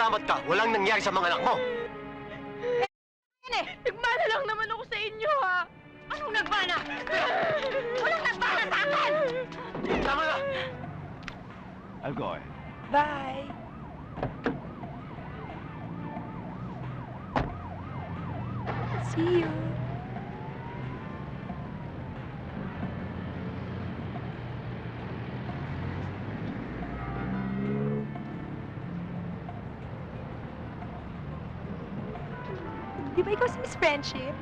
Magpasalamat ka, walang nangyari sa mga anak mo. Nagmana lang naman ako sa inyo, ha? Anong nagmana? Walang nagmana sa akin! Tama na! I'll go ahead. Bye! See you! Di ba ikaw si Miss Friendship?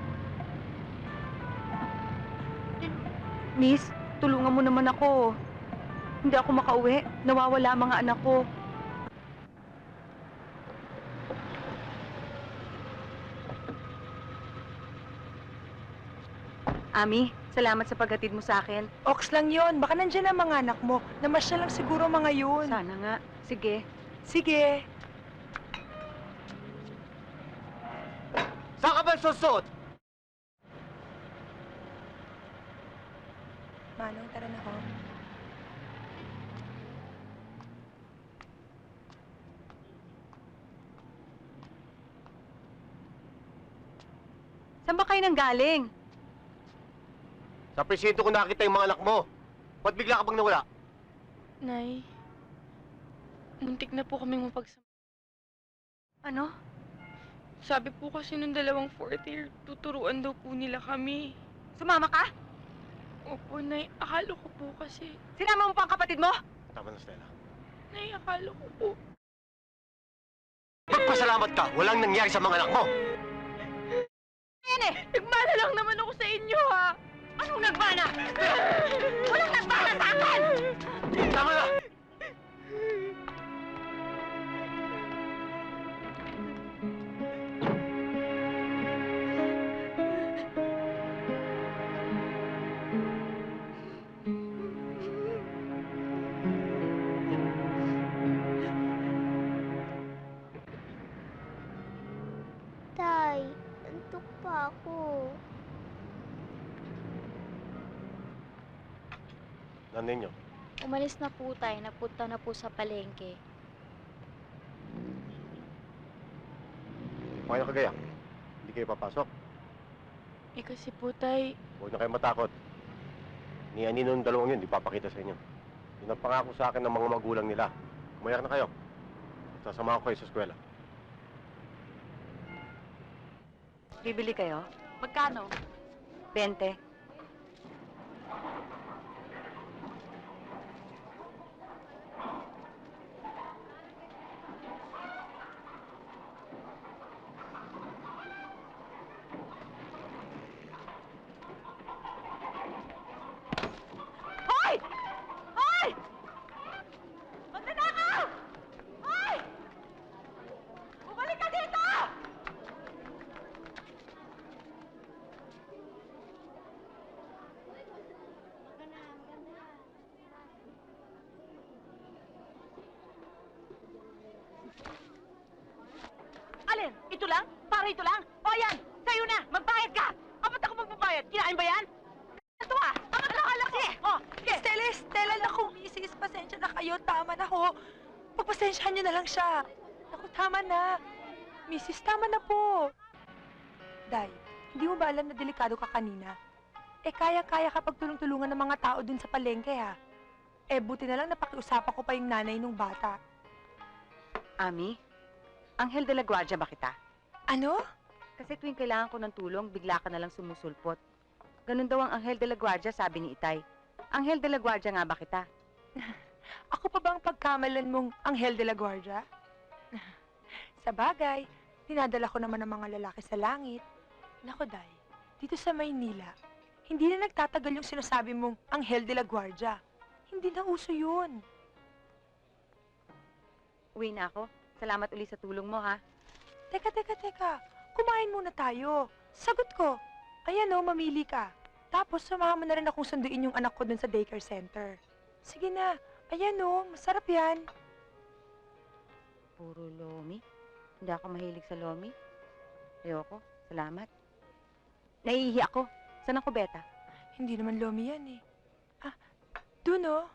Miss, tulungan mo naman ako. Hindi ako makauwi. Nawawala ang mga anak ko. Ami, salamat sa paghatid mo sa akin. Ox lang yon. Baka nandiyan ang mga anak mo. Namasyal lang siguro mga yun. Sana nga. Sige. Sige. Saan ka ba susot? Manong, tara na ho. Saan ba kayo nang galing? Sa presinto ko nakita yung mga anak mo. Ba't bigla ka bang nawala? Nay, muntik na po kaming mapagsama. Ano? Sabi po kasi nung dalawang fourth year, tuturuan daw po nila kami. Sumama ka? Opo, Nay. Akala ko po kasi. Sinama mo pa ang kapatid mo? Tama na, Stella. Nay, akala ko po. Magpasalamat ka, walang nangyari sa mga anak mo. Nagmana lang naman ako sa inyo, ha? Anong nagmana? Walang nagmana sa akin! Tama na! Tay, antok pa ako. Nanay niyo, Umalis na po tayo. Napunta na po sa palengke. okay na kagaya. Hindi kayo papasok. Eh kasi po, Tay, Huwag na kayo matakot. Ni Anino ng dalawang yun, di papakita sa inyo. Yun ang pangako sa akin ng mga magulang nila. Umayak na kayo. Sasamahan ko kayo sa eskwela. Bibili kayo? Magkano? 20. Hoy! Hoy! Magnanakaw! Hoy! Bumalik ka dito! Alin? Ito lang? Para ito lang? O yan! Sa'yo na! Magbayad ka! Kapat ako magbabayad? Kinain ba yan? Ito ah! Ang akala ko! Oh, sige! Stella, naku, misis. Pasensya na kayo. Tama na ho. Pagpasensyahan niyo na lang siya. Naku, tama na. Misis, tama na po. Day, hindi mo ba alam na delikado ka kanina? Eh, kaya-kaya ka pagtulong-tulungan ng mga tao dun sa palengke, ha? Eh, buti na lang napakiusapan ko pa yung nanay nung bata. Ami, Anghel de la Guardia ba kita? Ano? Kasi tuwing kailangan ko ng tulong, bigla ka na lang sumusulpot. Ganun daw ang Anghel de la Guardia, sabi ni Itay. Anghel de la Guardia nga ba kita? Ako pa bang pagkamalan mong Anghel de la Guardia? Sa bagay, dinadala ko naman ng mga lalaki sa langit. Nako, Day, dito sa Maynila, hindi na nagtatagal yung sinasabi mong Anghel de la Guardia. Hindi na uso yun. Uwi na ako. Salamat uli sa tulong mo, ha? Teka. Kumain muna tayo. Sagot ko. Ayan o, mamili ka. Tapos, samahan mo na rin akong sunduin yung anak ko dun sa daycare center. Sige na. Ayan o, masarap yan. Puro lomi. Hindi ako mahilig sa lomi. Ayoko. Salamat. Naiihi ako. Saan ang kubeta? Hindi naman lomi yan eh. Ah, dun o.